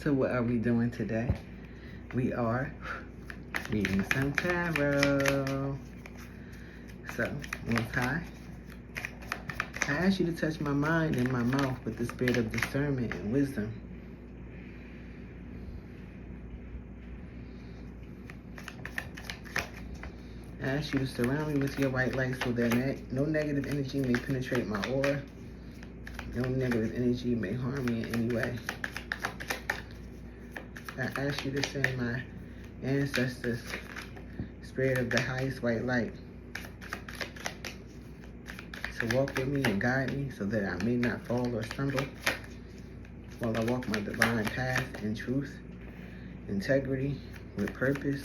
So what are we doing today? We are reading some tarot. So, Most High, I ask you to touch my mind and my mouth with the spirit of discernment and wisdom. I ask you to surround me with your white light so that no negative energy may penetrate my aura. No negative energy may harm me in any way. I ask you to send my ancestors, spirit of the highest white light, to walk with me and guide me so that I may not fall or stumble while I walk my divine path in truth, integrity, with purpose,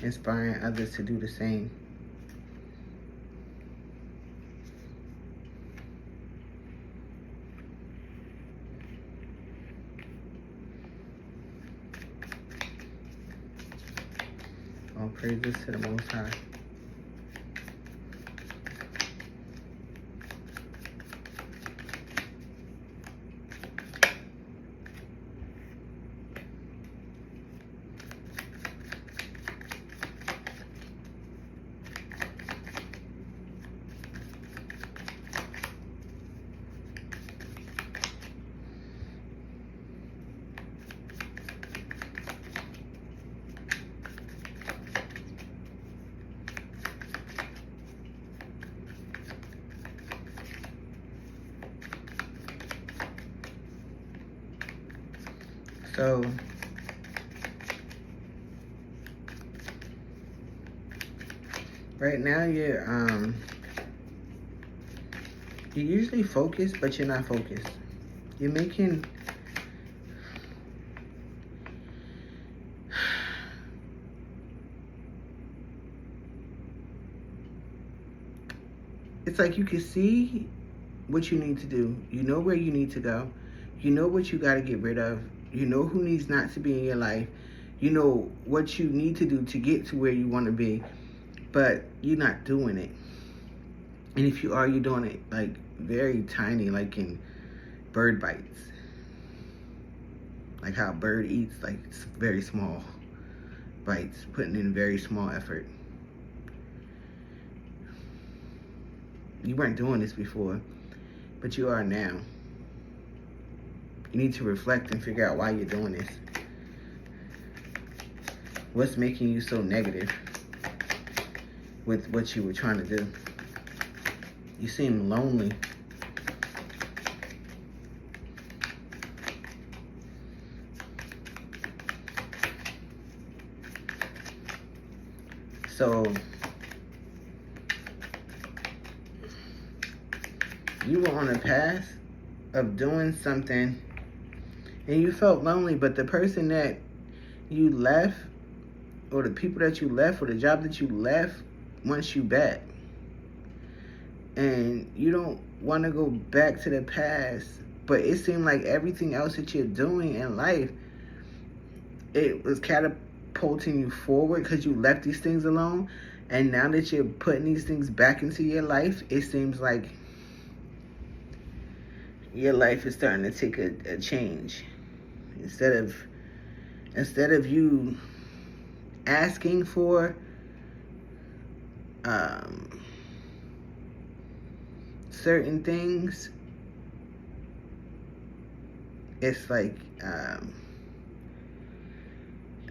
inspiring others to do the same. All praises to the Most High. So, right now you're usually focused, but you're not focused. You're making it's like you can see what you need to do. You know where you need to go. You know what you got to get rid of. You know who needs not to be in your life. You know what you need to do to get to where you want to be, but you're not doing it. And if you are, you're doing it like very tiny, like in bird bites. Like how a bird eats, like it's very small bites, putting in very small effort. You weren't doing this before, but you are now. You need to reflect and figure out why you're doing this. What's making you so negative with what you were trying to do? You seem lonely. So, you were on a path of doing something and you felt lonely, but the person that you left, or the people that you left, or the job that you left, wants you back. And you don't want to go back to the past, but it seemed like everything else that you're doing in life, it was catapulting you forward because you left these things alone. And now that you're putting these things back into your life, it seems like your life is starting to take a change. Instead of you asking for certain things, it's like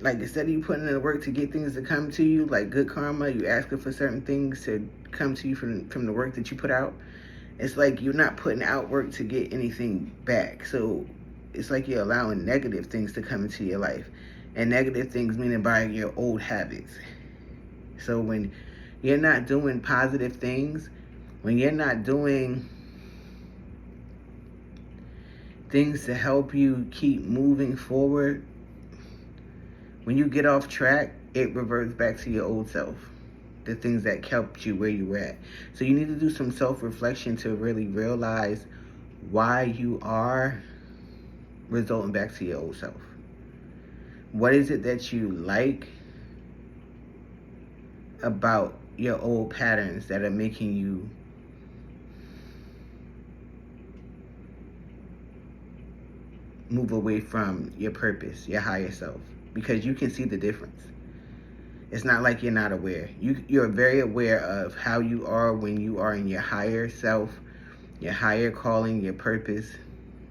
instead of you putting in the work to get things to come to you, like good karma, you asking for certain things to come to you from the work that you put out. It's like you're not putting out work to get anything back. So it's like you're allowing negative things to come into your life. And negative things meaning by your old habits. So when you're not doing positive things, when you're not doing things to help you keep moving forward, when you get off track, it reverts back to your old self. The things that kept you where you were at. So you need to do some self-reflection to really realize why you are resulting back to your old self. What is it that you like about your old patterns that are making you move away from your purpose, your higher self, because you can see the difference. It's not like you're not aware. You're very aware of how you are when you are in your higher self, your higher calling, your purpose.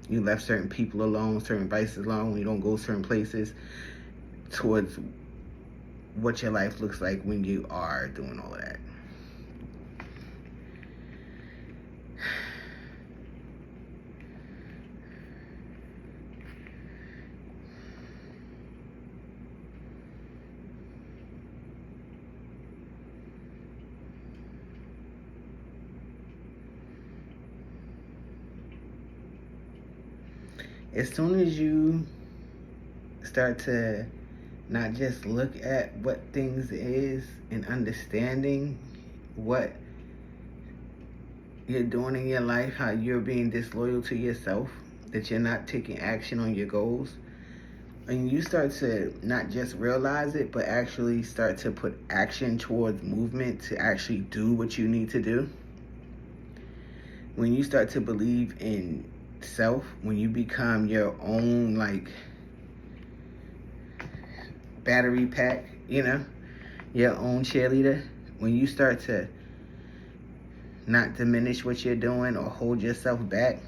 You left certain people alone, certain vices alone. You don't go certain places, towards what your life looks like when you are doing all of that. As soon as you start to not just look at what things is and understanding what you're doing in your life, how you're being disloyal to yourself, that you're not taking action on your goals, and you start to not just realize it, but actually start to put action towards movement to actually do what you need to do. When you start to believe in self, when you become your own battery pack, your own cheerleader, when you start to not diminish what you're doing or hold yourself back,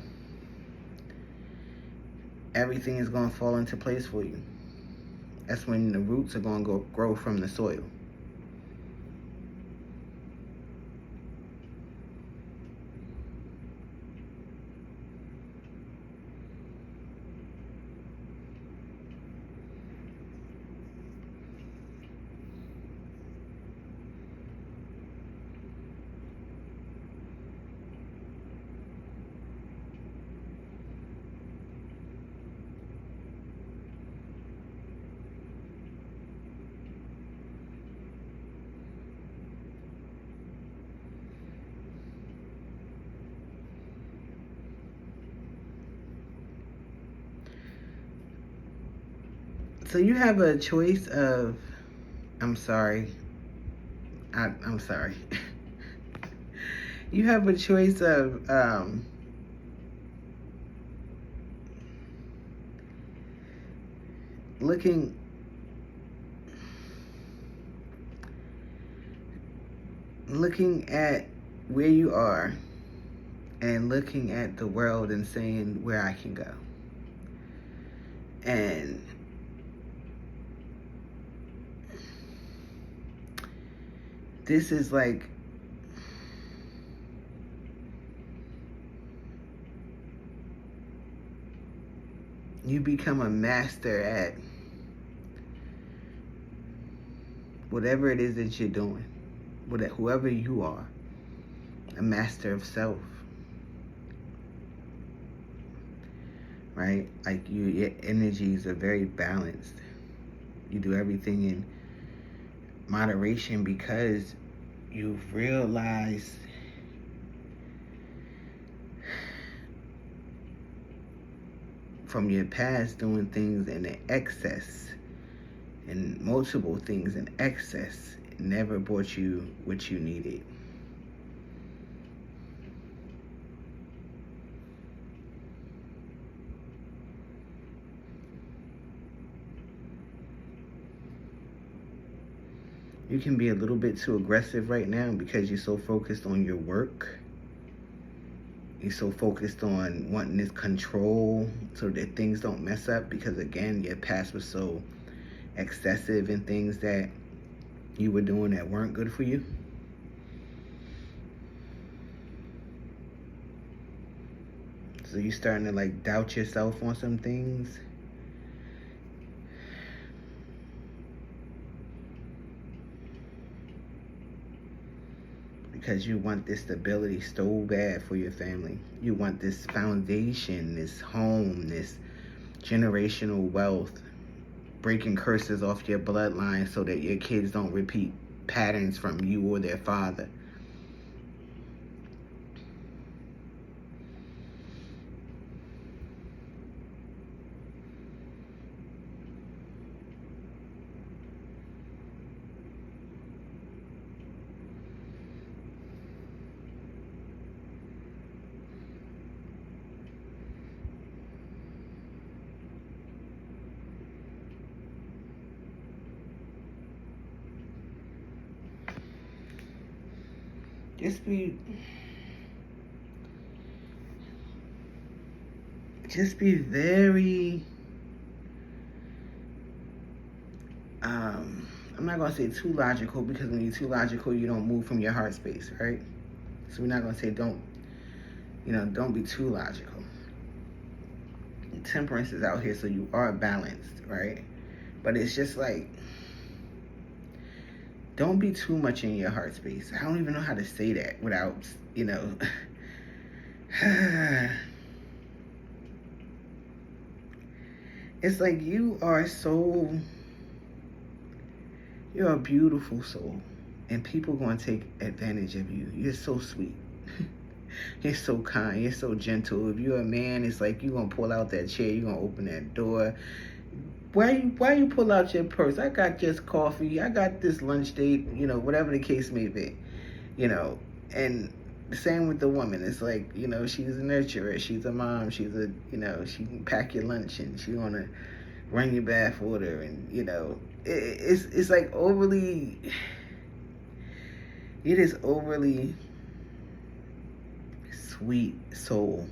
everything is going to fall into place for you. That's when the roots are going to grow from the soil. So you have a choice of, I'm sorry. You have a choice of looking at where you are and looking at the world and saying where I can go. And this is like, you become a master at whatever it is that you're doing, whoever you are, a master of self, right? Like your energies are very balanced. You do everything in moderation because you've realized from your past doing things in excess and multiple things in excess never brought you what you needed. You can be a little bit too aggressive right now because you're so focused on your work. You're so focused on wanting this control so that things don't mess up, because again, your past was so excessive in things that you were doing that weren't good for you. So you're starting to doubt yourself on some things. Because you want this stability so bad for your family. You want this foundation, this home, this generational wealth, breaking curses off your bloodline so that your kids don't repeat patterns from you or their father. just be very I'm not gonna say too logical, because when you're too logical you don't move from your heart space, right? So we're not gonna say don't be too logical. Temperance is out here, so you are balanced, right? But it's just like, don't be too much in your heart space. I don't even know how to say that without, it's like you're a beautiful soul, and people gonna take advantage of you. You're so sweet. You're so kind. You're so gentle. If you're a man, it's like you gonna pull out that chair. You gonna open that door. Why you pull out your purse? I got just coffee. I got this lunch date. Whatever the case may be. And the same with the woman. It's like, she's a nurturer. She's a mom. She can pack your lunch, and she wanna run your bath order, and it's like overly. It is overly sweet soul.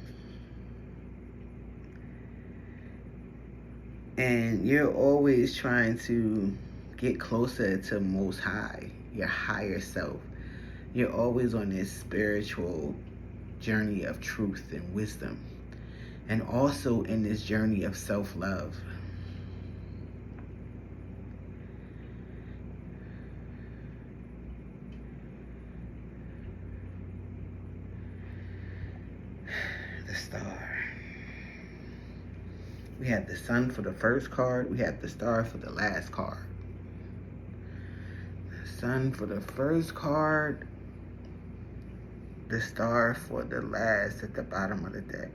And you're always trying to get closer to Most High, your higher self. You're always on this spiritual journey of truth and wisdom, and also in this journey of self-love. The star. We had the sun for the first card. We had the star for the last card. The sun for the first card. The star for the last at the bottom of the deck.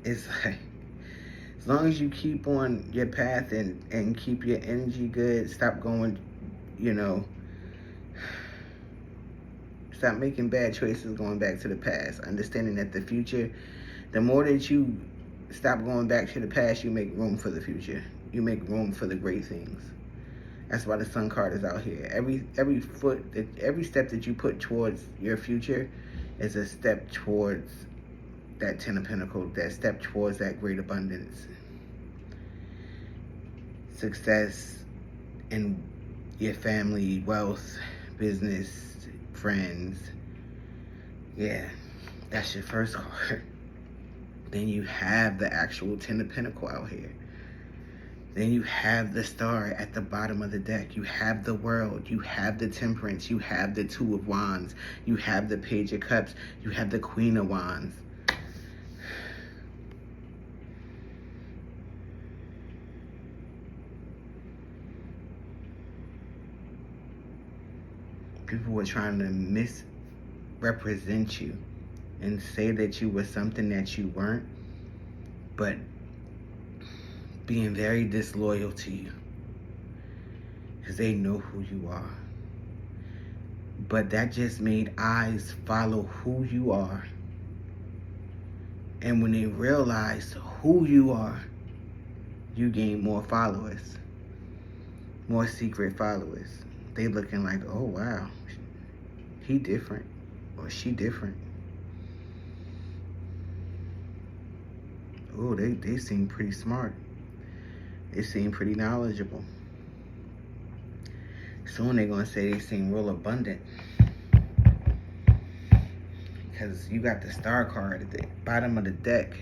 It's like, as long as you keep on your path and keep your energy good, stop going, stop making bad choices going back to the past. Understanding that the future, the more that you stop going back to the past, you make room for the future. You make room for the great things. That's why the sun card is out here. Every step that you put towards your future is a step towards that 10 of Pentacles, that step towards that great abundance. Success in your family, wealth, business, friends. Yeah, that's your first card. Then you have the actual 10 of Pentacles out here. Then you have the star at the bottom of the deck. You have the world. You have the temperance. You have the 2 of Wands. You have the Page of Cups. You have the Queen of Wands. People were trying to misrepresent you and say that you were something that you weren't, but being very disloyal to you because they know who you are. But that just made eyes follow who you are. And when they realized who you are, you gain more followers, more secret followers. They looking like, oh wow, he different or she different. Oh, they seem pretty smart. They seem pretty knowledgeable. Soon they're gonna say they seem real abundant. Because you got the star card at the bottom of the deck.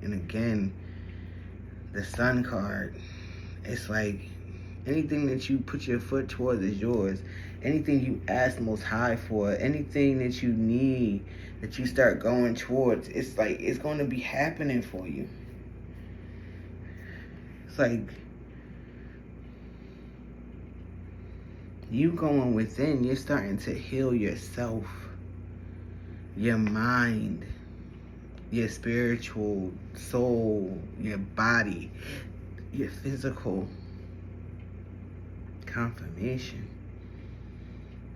And again, the sun card. It's like anything that you put your foot towards is yours. Anything you ask Most High for, anything that you need, that you start going towards, it's like it's going to be happening for you. It's like you going within, you're starting to heal yourself, your mind, your spiritual soul, your body, your physical confirmation.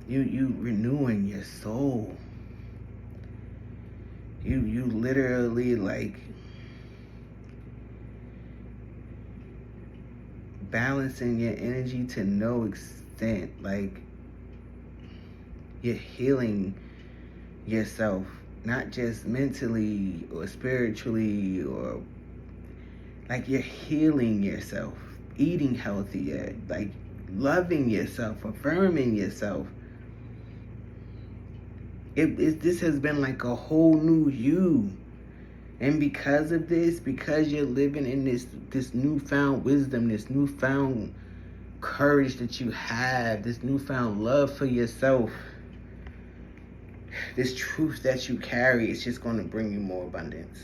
You renewing your soul. You literally like balancing your energy to no extent. Like, you're healing yourself, not just mentally or spiritually, or like you're healing yourself, eating healthier, like loving yourself, affirming yourself. This has been like a whole new you. And because of this, because you're living in this newfound wisdom, this newfound courage that you have, this newfound love for yourself, this truth that you carry, it's just going to bring you more abundance.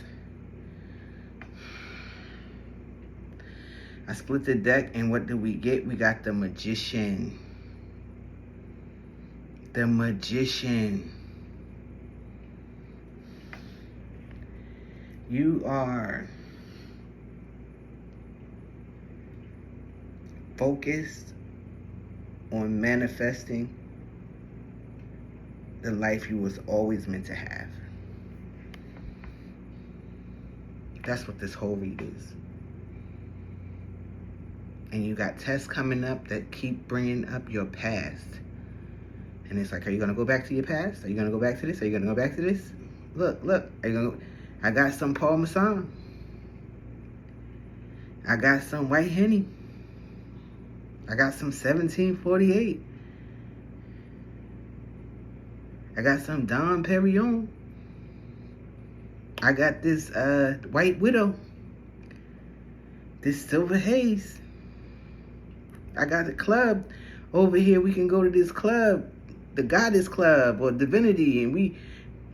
I split the deck, and what did we get? We got the Magician. The Magician. You are focused on manifesting the life you was always meant to have. That's what this whole read is. And you got tests coming up that keep bringing up your past. And it's like, are you going to go back to your past? Are you going to go back to this? Are you going to go back to this? Look. Are you going to... I got some Paul Masson. I got some White Henny. I got some 1748. I got some Dom Perignon. I got this White Widow. This Silver Haze. I got a club over here. We can go to this club, the Goddess Club or Divinity, and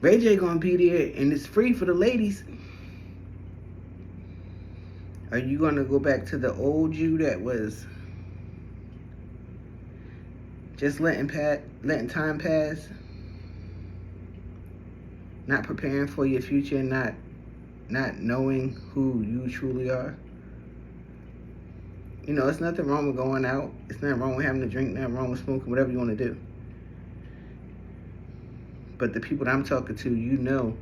Ray J gonna be there, and it's free for the ladies. Are you gonna go back to the old you that was just letting time pass, not preparing for your future, not knowing who you truly are? You know, it's nothing wrong with going out. It's nothing wrong with having a drink, nothing wrong with smoking, whatever you want to do. But the people that I'm talking to, you know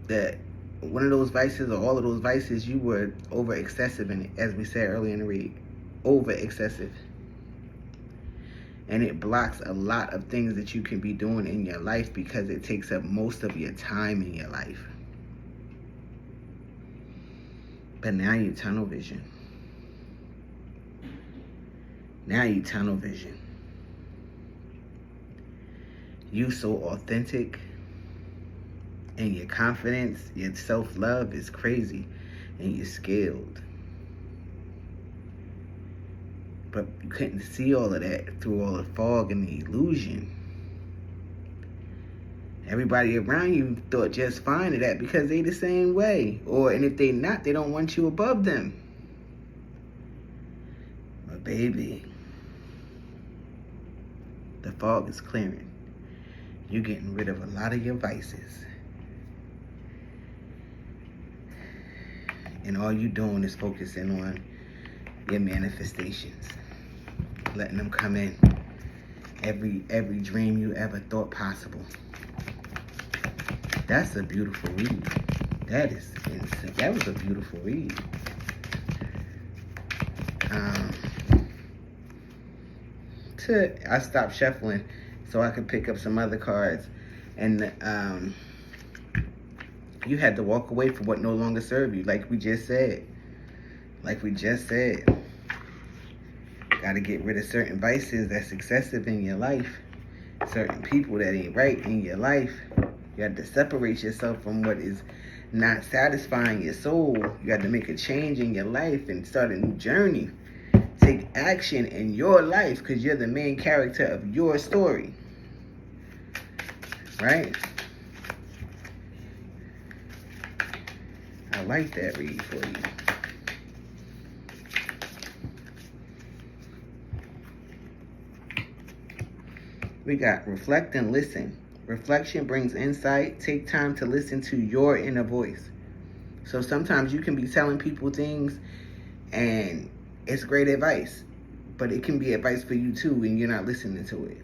that one of those vices or all of those vices, you were over excessive in it, as we said earlier in the read. Over excessive. And it blocks a lot of things that you can be doing in your life because it takes up most of your time in your life. But now you tunnel vision. Now you tunnel vision. You so authentic, and your confidence, your self-love is crazy, and you're skilled. But you couldn't see all of that through all the fog and the illusion. Everybody around you thought just fine of that because they the same way. And if they not, they don't want you above them. But baby, the fog is clearing. You're getting rid of a lot of your vices. And all you're doing is focusing on your manifestations. Letting them come in. Every dream you ever thought possible. That's a beautiful read. That is insane. That was a beautiful read. I stopped shuffling so I could pick up some other cards. And you had to walk away from what no longer served you, like we just said. Got to get rid of certain vices that's excessive in your life. Certain people that ain't right in your life. You have to separate yourself from what is not satisfying your soul. You got to make a change in your life and start a new journey. Take action in your life because you're the main character of your story. Right? I like that read for you. We got reflect and listen. Reflection brings insight. Take time to listen to your inner voice. So sometimes you can be telling people things and it's great advice, but it can be advice for you too when you're not listening to it.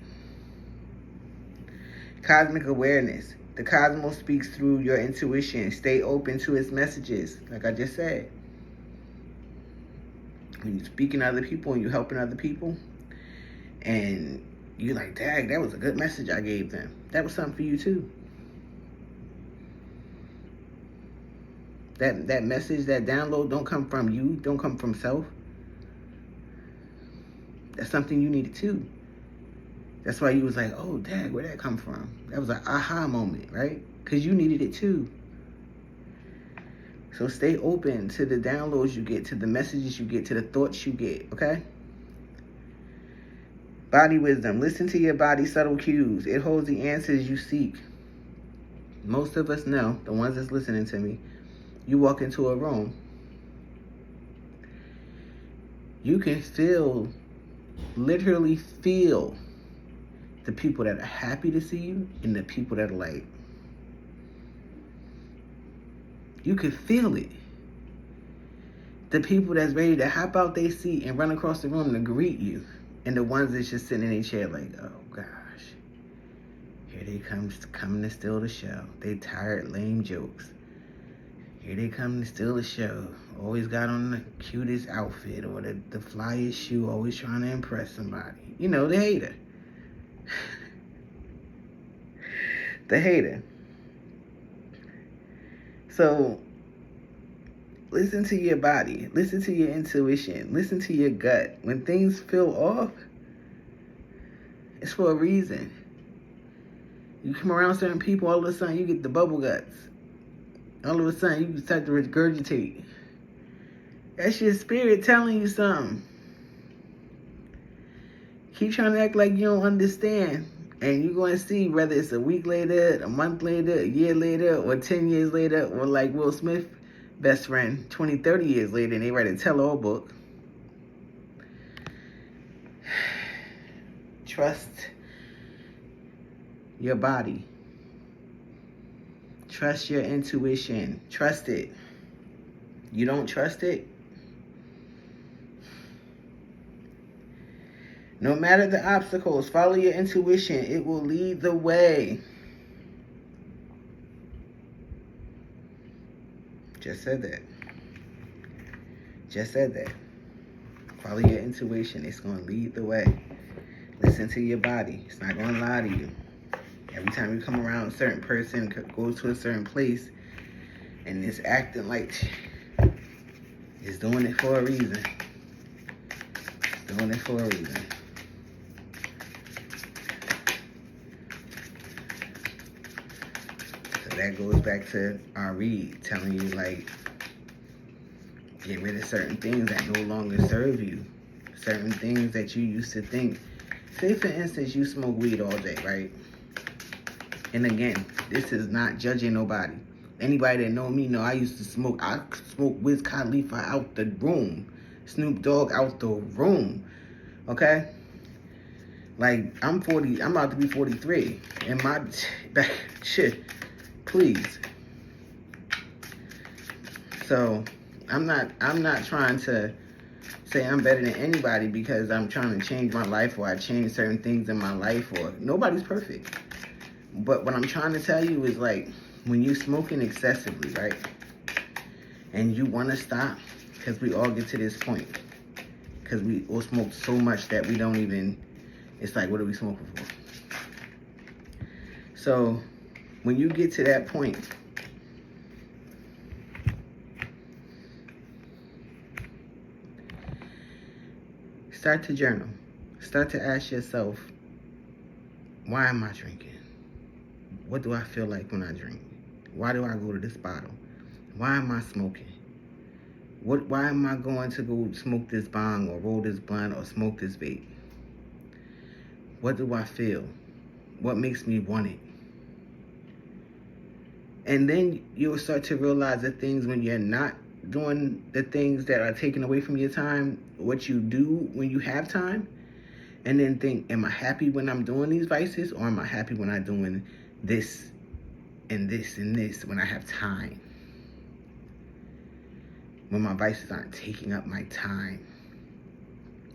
Cosmic awareness. The cosmos speaks through your intuition. Stay open to its messages, like I just said. when you're speaking to other people and you're helping other people, and you're like, dang, that was a good message I gave them. That was something for you too. That message, that download don't come from you, don't come from self. That's something you needed too. That's why you was like, oh, dang, where'd that come from? That was an aha moment, right? Because you needed it too. So stay open to the downloads you get, to the messages you get, to the thoughts you get, okay? Body wisdom. Listen to your body's subtle cues. It holds the answers you seek. Most of us know, the ones that's listening to me, you walk into a room, you can feel, literally feel the people that are happy to see you and the people that are like, you can feel it. The people that's ready to hop out their seat and run across the room to greet you, and the ones that's just sitting in their chair like, oh gosh, here they come, coming to steal the show. They tired, lame jokes. Here they come to steal the show. Always got on the cutest outfit or the flyest shoe, always trying to impress somebody. You know, the hater. The hater. So, listen to your body. Listen to your intuition. Listen to your gut. When things feel off, it's for a reason. You come around certain people, all of a sudden you get the bubble guts. All of a sudden you start to regurgitate. That's your spirit telling you something. Keep trying to act like you don't understand. And you're going to see whether it's a week later, a month later, a year later, or 10 years later, or like Will Smith, best friend, 20, 30 years later, and they write a tell-all book. Trust your body. Trust your intuition. Trust it. You don't trust it? No matter the obstacles, follow your intuition. It will lead the way. Just said that. Just said that. Follow your intuition. It's going to lead the way. Listen to your body. It's not going to lie to you. Every time you come around a certain person, goes to a certain place, and it's acting like it's doing it for a reason. It's doing it for a reason. So that goes back to our read, telling you, like, get rid of certain things that no longer serve you. Certain things that you used to think. Say, for instance, you smoke weed all day, right? And again, this is not judging nobody. Anybody that know me know I used to smoke. I smoked Wiz Khalifa out the room. Snoop Dogg out the room. Okay? Like, I'm 40. I'm about to be 43. And my shit, please. So, I'm not trying to say I'm better than anybody because I'm trying to change my life or I changed certain things in my life, or nobody's perfect. But what I'm trying to tell you is, like, when you're smoking excessively, right? And you want to stop, because we all get to this point. Because we all smoke so much that we don't even, it's like, what are we smoking for? So, when you get to that point, start to journal. Start to ask yourself, why am I drinking? What do I feel like when I drink? Why do I go to this bottle? Why am I smoking? Why am I going to go smoke this bong or roll this blunt or smoke this vape? What do I feel? What makes me want it? And then you'll start to realize the things when you're not doing the things that are taken away from your time, what you do when you have time, and then think, am I happy when I'm doing these vices, or am I happy when I'm doing this and this and this when I have time? When my vices aren't taking up my time.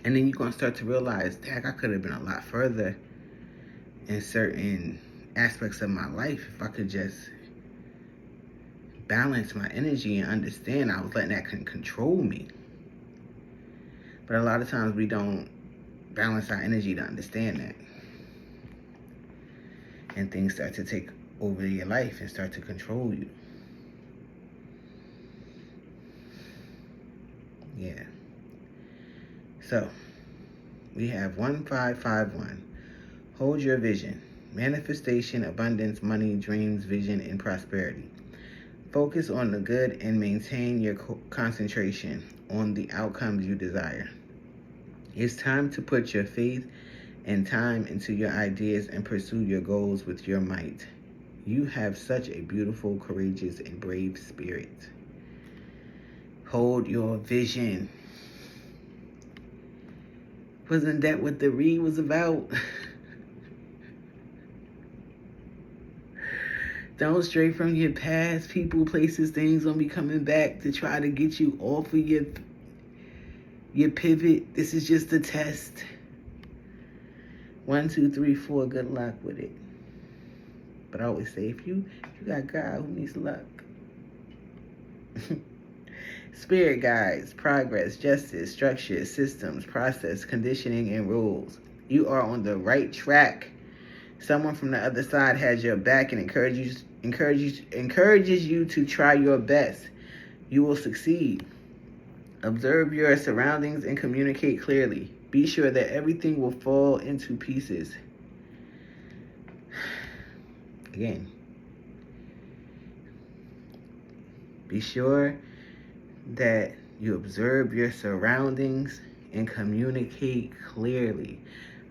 And then you're going to start to realize, dang, I could have been a lot further in certain aspects of my life if I could just balance my energy and understand I was letting that control me. But a lot of times we don't balance our energy to understand that. And things start to take over your life and start to control you. Yeah. So, we have 1551. Hold your vision. Manifestation, abundance, money, dreams, vision, and prosperity. Focus on the good and maintain your concentration on the outcomes you desire. It's time to put your faith and time into your ideas and pursue your goals with your might. You have such a beautiful, courageous, and brave spirit. Hold your vision. Wasn't that what the read was about? Don't stray from your past. People, places, things gonna be coming back to try to get you off of your pivot. This is just a test. 1, 2, 3, 4. Good luck with it. But I always say, if you got God, who needs luck? Spirit guides, progress, justice, structure, systems, process, conditioning, and rules. You are on the right track. Someone from the other side has your back and encourages you to try your best. You will succeed. Observe your surroundings and communicate clearly. Be sure that everything will fall into pieces. Again, be sure that you observe your surroundings and communicate clearly.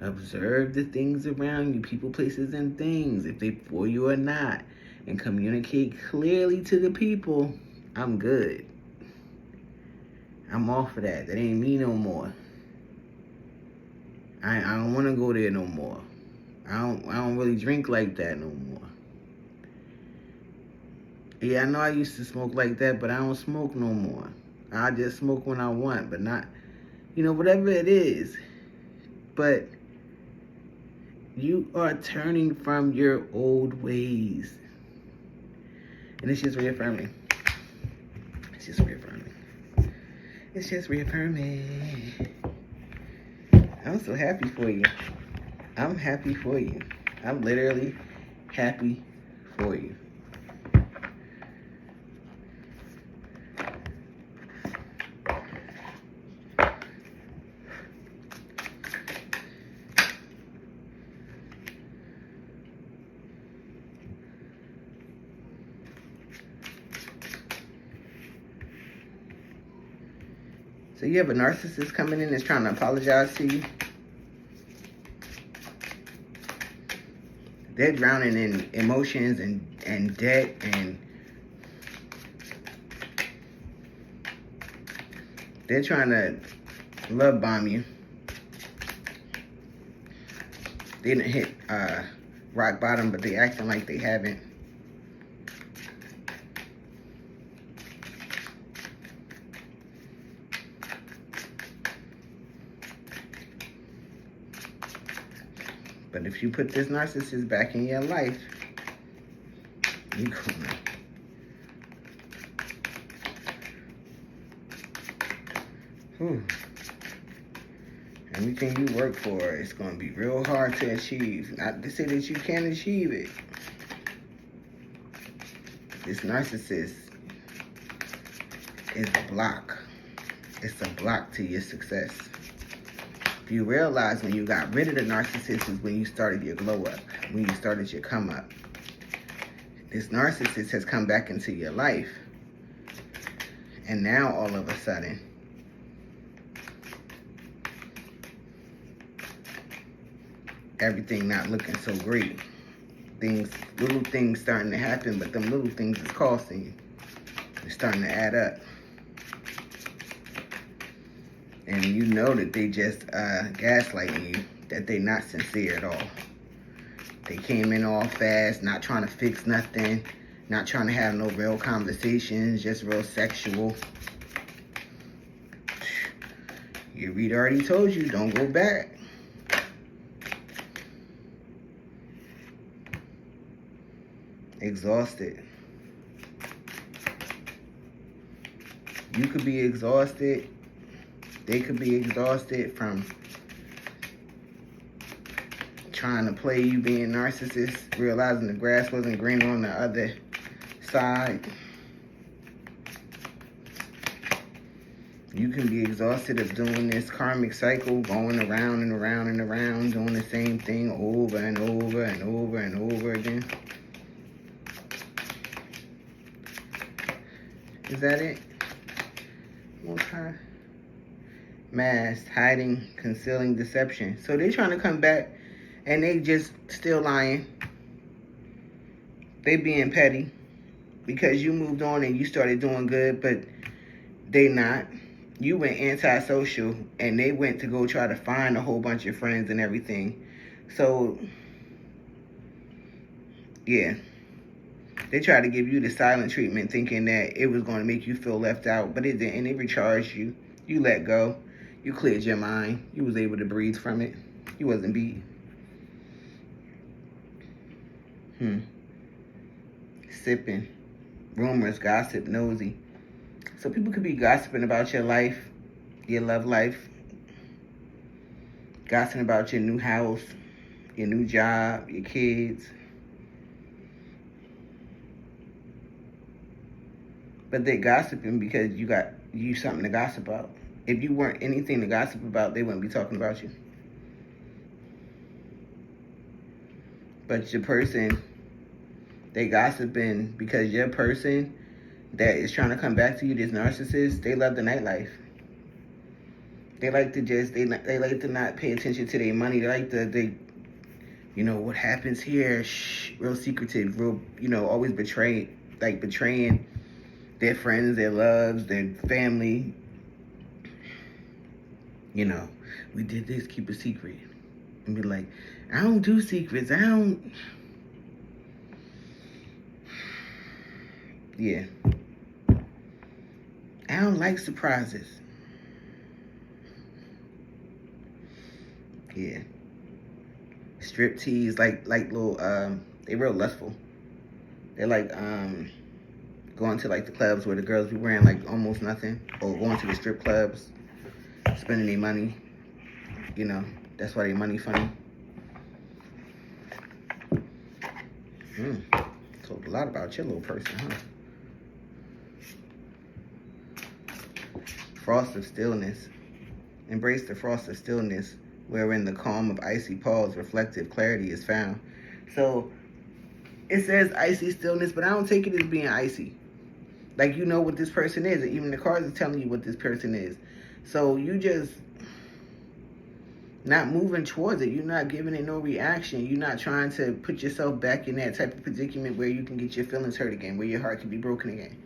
Observe the things around you, people, places, and things, if they for you or not, and communicate clearly to the people. I'm good. I'm off of that. That ain't me no more. I don't want to go there no more. I don't really drink like that no more. Yeah, I know I used to smoke like that, but I don't smoke no more. I just smoke when I want, but not, whatever it is. But you are turning from your old ways. And it's just reaffirming. It's just reaffirming. It's just reaffirming. I'm so happy for you. I'm happy for you. I'm literally happy for you. So you have a narcissist coming in that's trying to apologize to you. They're drowning in emotions and debt, and they're trying to love bomb you. They didn't hit rock bottom, but they acting like they haven't. But if you put this narcissist back in your life, you gonna everything you work for, it's gonna be real hard to achieve. Not to say that you can't achieve it. This narcissist is a block. It's a block to your success. If you realize when you got rid of the narcissist is when you started your glow up, when you started your come up. This narcissist has come back into your life. And now all of a sudden, everything not looking so great. Little things starting to happen, but them little things is costing you. It's starting to add up. And you know that they just gaslighting you, that they not sincere at all. They came in all fast, not trying to fix nothing, not trying to have no real conversations, just real sexual. Your reader already told you, don't go back. Exhausted. You could be exhausted. They could be exhausted from trying to play you being narcissist, realizing the grass wasn't greener on the other side. You can be exhausted of doing this karmic cycle, going around and around and around, doing the same thing over and over and over and over again. Is that it? One time. Mask, hiding, concealing, deception. So they're trying to come back and they just still lying. They being petty because you moved on and you started doing good, but they not. You went antisocial and they went to go try to find a whole bunch of friends and everything. So, yeah. They tried to give you the silent treatment thinking that it was going to make you feel left out, but it didn't. It recharged you. You let go. You cleared your mind. You was able to breathe from it. You wasn't beat. Sipping. Rumors, gossip, nosy. So people could be gossiping about your life, your love life, gossiping about your new house, your new job, your kids. But they're gossiping because you got something to gossip about. If you weren't anything to gossip about, they wouldn't be talking about you. But your person, they gossiping because your person that is trying to come back to you, this narcissist, they love the nightlife. They like to they like to not pay attention to their money. They like to, what happens here, real secretive, real, always betraying their friends, their loves, their family. We did this, keep a secret. And be like, I don't do secrets, Yeah. I don't like surprises. Yeah. Strip tease, like little, they real lustful. They're like, going to like the clubs where the girls be wearing like almost nothing, or going to the strip clubs, spending their money. That's why their money funny. Told a lot about your little person, huh? Frost of stillness. Embrace the frost of stillness, wherein the calm of icy pause, reflective clarity is found. So it says icy stillness, but I don't take it as being icy. Like, you know what this person is. Even the cards are telling you what this person is. So you just not moving towards it. You're not giving it no reaction. You're not trying to put yourself back in that type of predicament where you can get your feelings hurt again, where your heart can be broken again.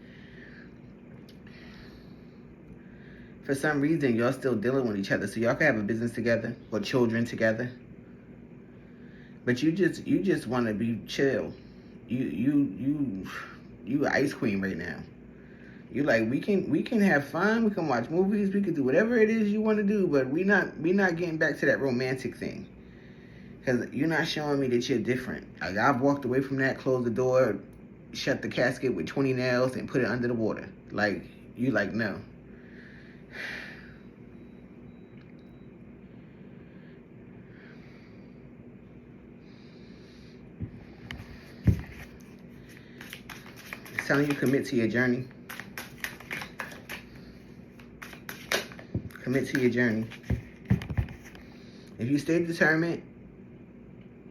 For some reason, y'all still dealing with each other, so y'all can have a business together or children together. But you just want to be chill. You ice queen right now. You like, we can have fun, we can watch movies, we can do whatever it is you want to do, but we not getting back to that romantic thing. Because you're not showing me that you're different. Like, I've walked away from that, closed the door, shut the casket with 20 nails, and put it under the water. Like, you like, no. It's telling you commit to your journey. Commit to your journey. If you stay determined,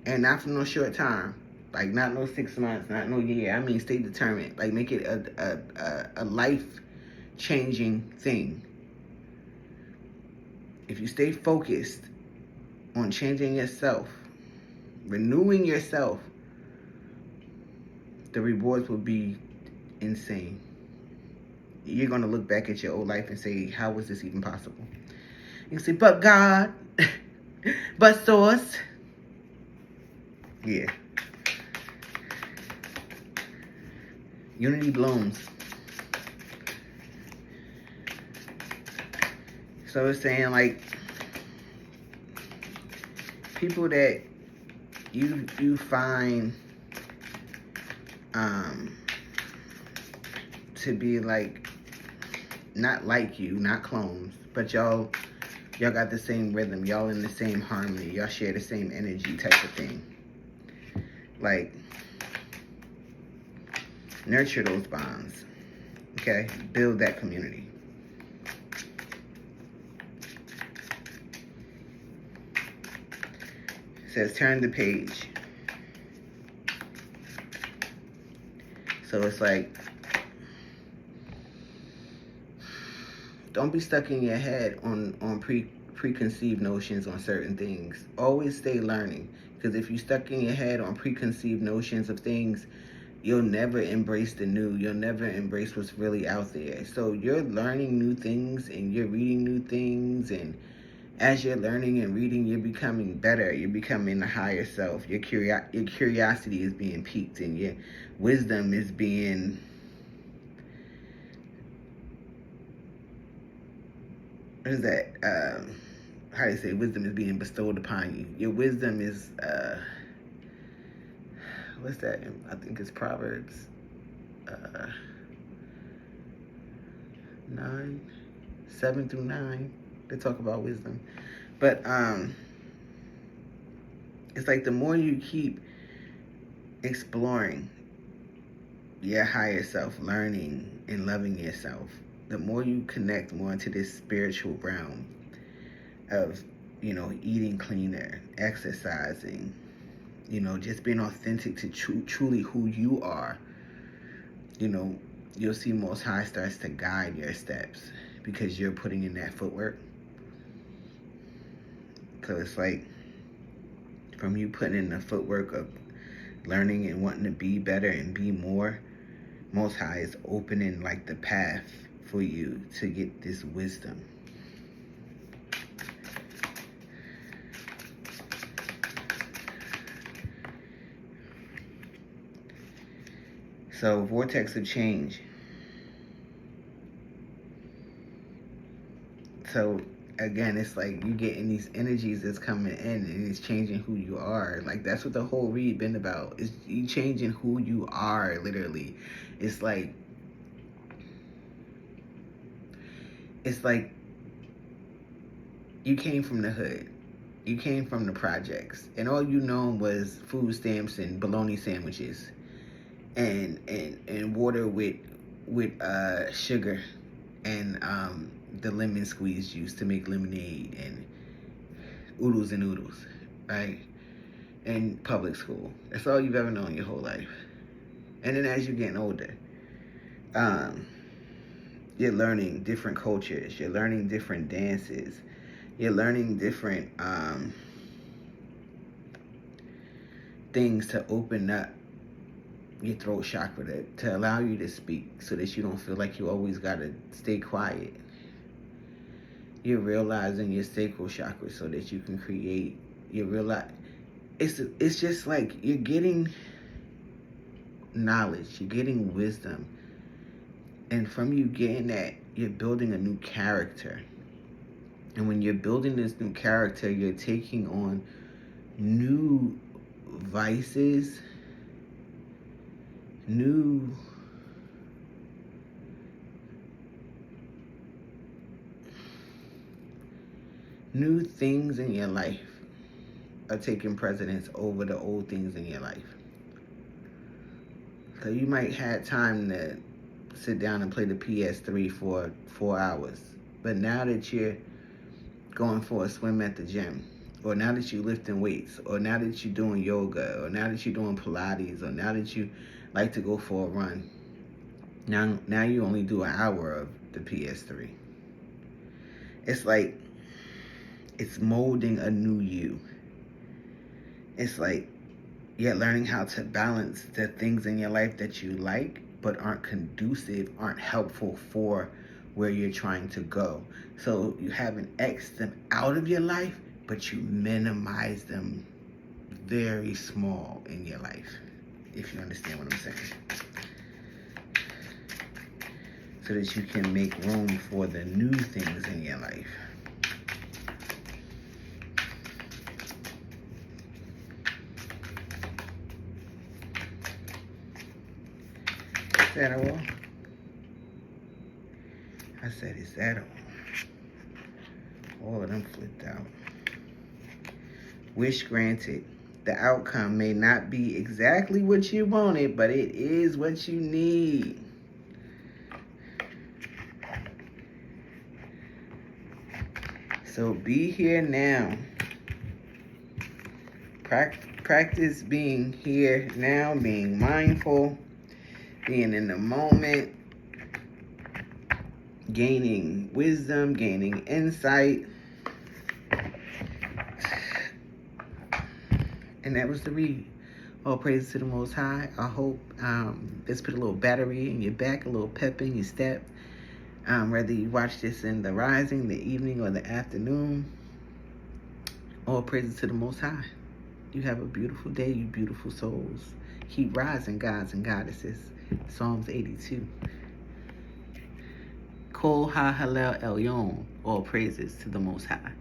and not for no short time, like not no 6 months, not no year, I mean stay determined. Like, make it a life-changing thing. If you stay focused on changing yourself, renewing yourself, the rewards will be insane. You're going to look back at your old life and say, how was this even possible? You can say, but God, but source. Yeah. Unity blooms. So it's saying, like, people that you find to be like, not like you, not clones, but y'all got the same rhythm. Y'all in the same harmony. Y'all share the same energy type of thing. Like, nurture those bonds. Okay? Build that community. It says turn the page. So it's like, don't be stuck in your head on preconceived notions on certain things. Always stay learning. Because if you're stuck in your head on preconceived notions of things, you'll never embrace the new. You'll never embrace what's really out there. So you're learning new things and you're reading new things. And as you're learning and reading, you're becoming better. You're becoming a higher self. Your curiosity is being piqued and your wisdom is being... what is that? How do you say? Wisdom is being bestowed upon you. Your wisdom is, what's that? I think it's Proverbs 7 through 9. They talk about wisdom. But it's like the more you keep exploring your higher self, learning and loving yourself, the more you connect more into this spiritual realm of, eating cleaner, exercising, just being authentic to truly who you are, you'll see Most High starts to guide your steps because you're putting in that footwork. Because it's like, from you putting in the footwork of learning and wanting to be better and be more, Most High is opening like the path for you to get this wisdom. So, vortex of change. So, again, it's like you getting these energies that's coming in and it's changing who you are. Like, that's what the whole read been about. Is you changing who you are, literally. It's like you came from the hood. You came from the projects. And all you known was food stamps and bologna sandwiches. And water with sugar and the lemon squeeze juice to make lemonade and oodles and noodles, right? In public school. That's all you've ever known your whole life. And then as you're getting older, you're learning different cultures. You're learning different dances. You're learning different things to open up your throat chakra to allow you to speak so that you don't feel like you always got to stay quiet. You're realizing your sacral chakra so that you can create. You realize it's just like you're getting knowledge, you're getting wisdom, and from you getting that, you're building a new character. And when you're building this new character, you're taking on new vices, new things in your life are taking precedence over the old things in your life. So you might have time to sit down and play the PS3 for 4 hours. But now that you're going for a swim at the gym, or now that you're lifting weights, or now that you're doing yoga, or now that you're doing Pilates, or now that you like to go for a run, now you only do an hour of the PS3. It's like it's molding a new you. It's like you're learning how to balance the things in your life that you like but aren't conducive, aren't helpful for where you're trying to go. So you haven't X'd them out of your life, but you minimize them very small in your life, if you understand what I'm saying. So that you can make room for the new things in your life. Is that all? I said, is that all? All of them flipped out. Wish granted. The outcome may not be exactly what you wanted, but it is what you need. So be here now. Practice being here now, being mindful, being in the moment, gaining wisdom, gaining insight. And that was the read. All praise to the Most High. I hope this put a little battery in your back, a little pep in your step. Whether you watch this in the rising, the evening, or the afternoon, all praises to the Most High. You have a beautiful day, you beautiful souls. Keep rising, gods and goddesses. Psalms 82. Kol ha Hallel Elyon. All praises to the Most High.